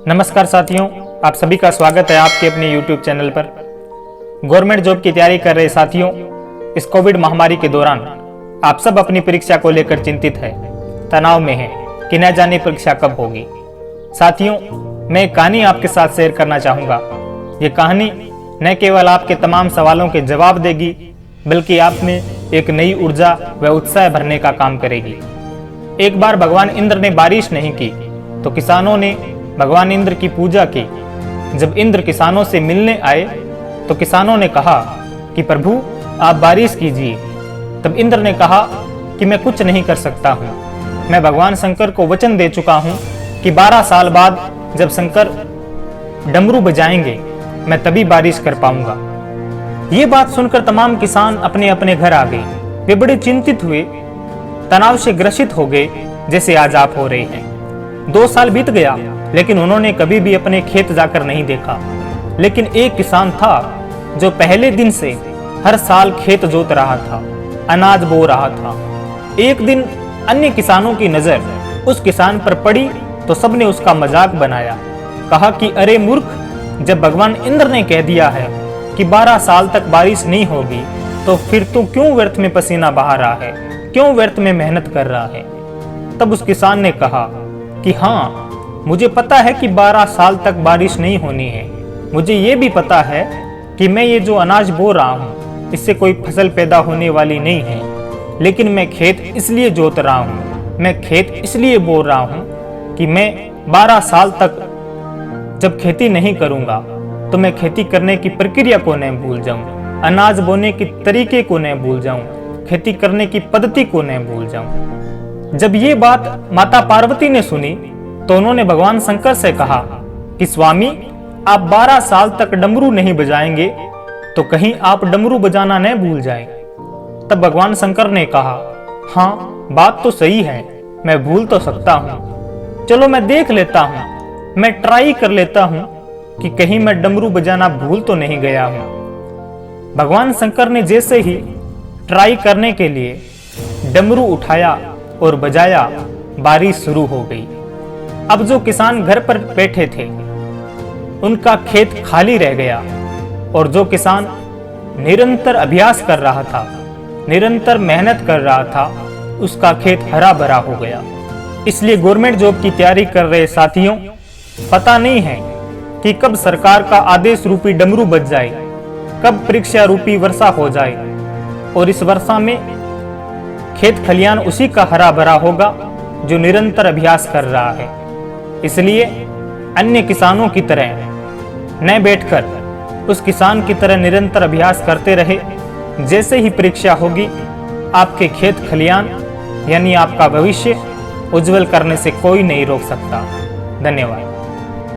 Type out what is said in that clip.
नमस्कार साथियों, आप सभी का स्वागत है आपके अपने YouTube चैनल पर। गवर्नमेंट जॉब की तैयारी कर रहे साथियों, इस कोविड महामारी के दौरान आप सब अपनी परीक्षा को लेकर चिंतित है, तनाव में है कि न जाने परीक्षा कब होगी। साथियों, मैं एक कहानी आपके साथ शेयर करना चाहूँगा। ये कहानी न केवल आपके तमाम सवालों के जवाब देगी, बल्कि आप में एक नई ऊर्जा व उत्साह भरने का काम करेगी। एक बार भगवान इंद्र ने बारिश नहीं की तो किसानों ने भगवान इंद्र की पूजा की। जब इंद्र किसानों से मिलने आए तो किसानों ने कहा कि प्रभु आप बारिश कीजिए। तब इंद्र ने कहा कि मैं कुछ नहीं कर सकता हूँ, मैं भगवान शंकर को वचन दे चुका हूँ कि 12 साल बाद जब शंकर डमरू बजाएंगे मैं तभी बारिश कर पाऊंगा। ये बात सुनकर तमाम किसान अपने अपने घर आ गए। वे बड़े चिंतित हुए, तनाव से ग्रसित हो गए, जैसे आज आप हो रहे हैं। 2 साल बीत गया, लेकिन उन्होंने कभी भी अपने खेत जाकर नहीं देखा। लेकिन एक किसान था जो पहले दिन से हर साल खेत जोत रहा था, अनाज बो रहा था। एक दिन अन्य किसानों की नजर उस किसान पर पड़ी तो सबने उसका मजाक बनाया। कहा कि अरे मूर्ख, जब भगवान इंद्र ने कह दिया है कि 12 साल तक बारिश नहीं होगी, तो फिर तू क्यों व्यर्थ में पसीना बहा रहा है, क्यों व्यर्थ में मेहनत कर रहा है। तब उस किसान ने कहा कि हाँ, मुझे पता है कि 12 साल तक बारिश नहीं होनी है। मुझे ये भी पता है कि मैं ये जो अनाज बो रहा हूँ इससे कोई फसल पैदा होने वाली नहीं है। लेकिन मैं खेत इसलिए जोत रहा हूँ, मैं खेत इसलिए बो रहा हूँ कि मैं 12 साल तक जब खेती नहीं करूँगा तो मैं खेती करने की प्रक्रिया को नहीं भूल जाऊँ, अनाज बोने के तरीके को नहीं भूल जाऊँ, खेती करने की पद्धति को नहीं भूल जाऊँ। जब ये बात माता पार्वती ने सुनी तो उन्होंने भगवान शंकर से कहा कि स्वामी, आप 12 साल तक डमरू नहीं बजाएंगे तो कहीं आप डमरू बजाना न भूल जाएं। तब भगवान शंकर ने कहा, हाँ बात तो सही है, मैं भूल तो सकता हूँ। चलो मैं देख लेता हूँ, मैं ट्राई कर लेता हूँ कि कहीं मैं डमरू बजाना भूल तो नहीं गया हूँ। भगवान शंकर ने जैसे ही ट्राई करने के लिए डमरू उठाया और बजाया, बारिश शुरू हो गई। अब जो किसान घर पर बैठे थे उनका खेत खाली रह गया, और जो किसान निरंतर अभ्यास कर रहा था, निरंतर मेहनत कर रहा था, उसका खेत हरा भरा हो गया। इसलिए गवर्नमेंट जॉब की तैयारी कर रहे साथियों, पता नहीं है कि कब सरकार का आदेश रूपी डमरू बज जाए, कब परीक्षा रूपी वर्षा हो जाए, और इस वर्षा में खेत खलियान उसी का हरा भरा होगा जो निरंतर अभ्यास कर रहा है। इसलिए अन्य किसानों की तरह न बैठकर उस किसान की तरह निरंतर अभ्यास करते रहे। जैसे ही परीक्षा होगी, आपके खेत खलियान यानी आपका भविष्य उज्जवल करने से कोई नहीं रोक सकता। धन्यवाद।